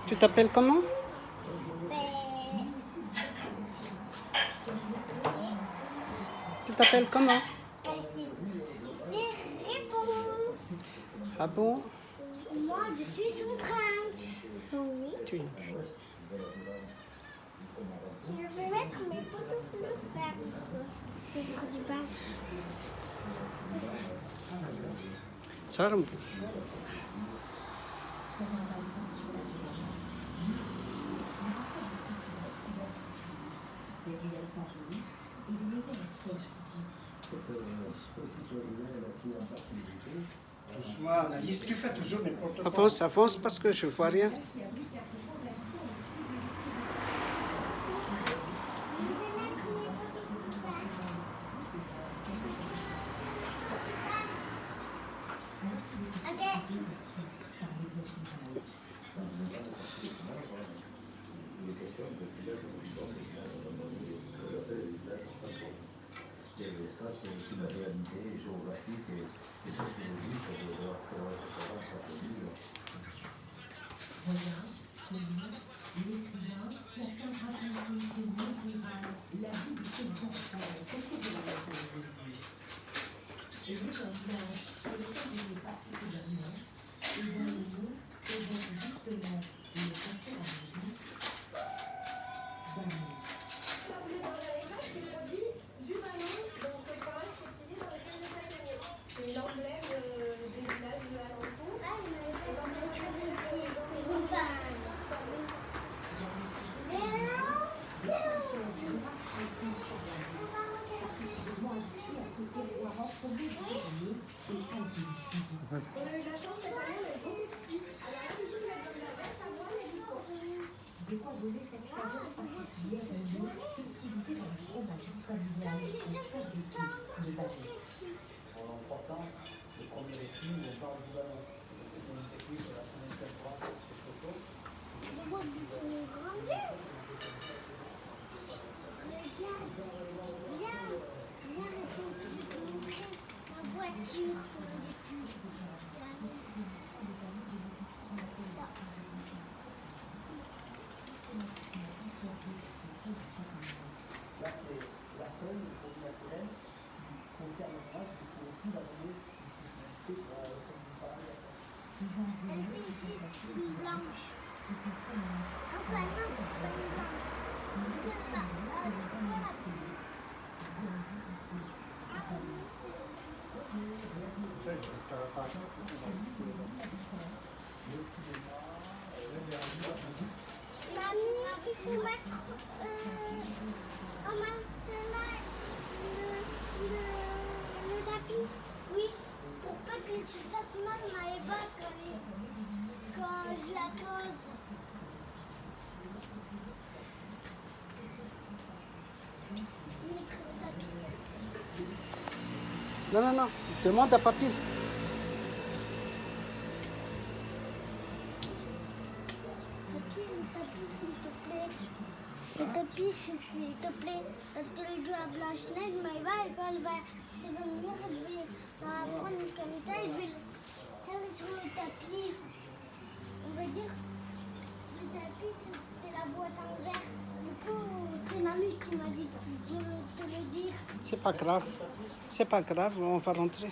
Tu t'appelles comment? Tu t'appelles comment? Ah bon? Moi, je suis son prince. Oui. Tu... Je vais mettre mes poteaux pour le faire. Je ferai du pain. Sarım. Doucement, Anaïs, tu fais toujours n'importe quoi. Avance, avance parce que je vois rien. Ça, c'est aussi la réalité géographique et sociologique de leur référence absolue. Regarde, l'écrivain qui a comme raconté le monde rural, la vie du paysan côté de la montagne aujourd'hui. Et le village sur lequel il est particulièrement, et dont le nom évoque justement le café à la maison d'Annie. C'est l'emblème des villages alentours. On a eu la chance cette année, on est beaucoup plus. Alors, la cuisine de la veste à moi, mais du coup. De quoi donner cette saveur particulière au mot utilisé dans le fromagerie familiale au cœur des quais de Bazet. Pendant 3 ans, le premier écrit, on parle du ballon. C'est une technique de la fenêtre droite de ce photo. Je vois une grandeur. Regarde, viens répondre, je vais te montrer ma voiture qu'on a depuis. Là, c'est la feuille, le produit naturel, qui confirme le droit, qui peut aussi la donner pour Elle était ici, c'est une blanche. Enfin, non, c'est pas une blanche. C'est pas. C'est la pluie. Mamie, il faut mettre en maintenant le tapis. Oui, pour pas que tu fasses mal à Eva quand je la pose. Je mettrai le tapis. Non, non, non. Demande à papy. Le tapis, s'il te plaît. Le tapis, s'il te plaît. Parce que le joue à Blanche-Neige, mais et quand elle va revenir, je vais la prendre comme ça et je vais le sur le tapis. On va dire, le tapis, c'était la boîte en verre. Du coup, c'est mamie qui m'a dit de te le dire. C'est pas grave. C'est pas grave, on va rentrer.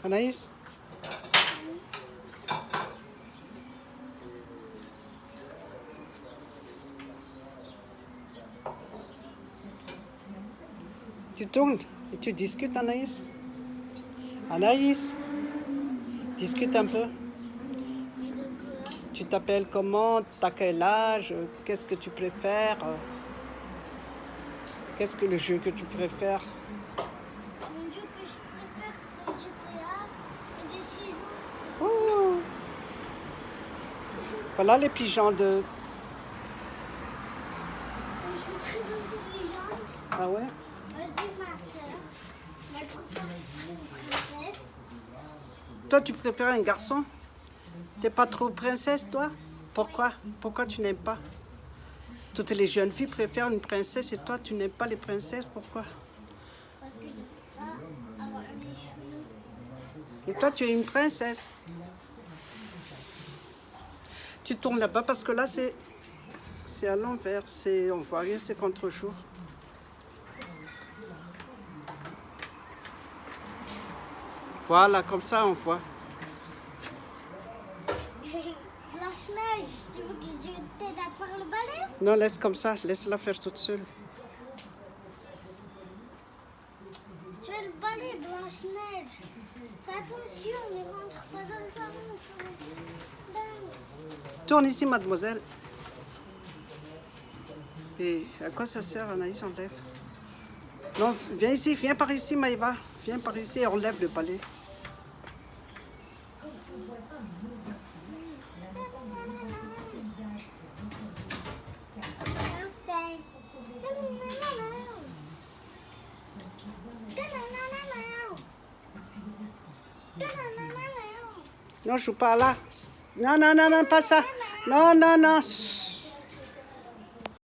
Anaïs? Tu tournes et tu discutes, Anaïs? Anaïs? Discute un peu. Tu t'appelles comment? T'as quel âge? Qu'est-ce que tu préfères? Qu'est-ce que le jeu que tu préfères? Le jeu que je préfère, c'est GTA et des ciseaux. Oh. Voilà les pigeons de... Je suis très intelligente. Ah ouais? Vas-y, ma soeur. Elle préfère une princesse. Toi, tu préfères un garçon? T'es pas trop princesse, toi? Pourquoi? Pourquoi tu n'aimes pas? Toutes les jeunes filles préfèrent une princesse et toi, tu n'aimes pas les princesses. Pourquoi? Parce que je peux pas avoir les cheveux. Et toi, tu es une princesse. Tu tournes là-bas parce que là, c'est à l'envers. On voit rien, c'est contre-jour. Voilà, comme ça, on voit. Blanche-Neige, tu veux que je t'aide à faire le balai? Non, laisse comme ça. Laisse-la faire toute seule. Je fais le balai, Blanche-Neige. Fais attention, ne rentre pas dans le salon. Tourne ici, mademoiselle. Et à quoi ça sert, Anaïs, enlève? Non, viens ici, viens par ici, Maïva. Viens par ici et enlève le balai. Non, je joue pas là. Non, non, non, non, pas ça. Non, non, non.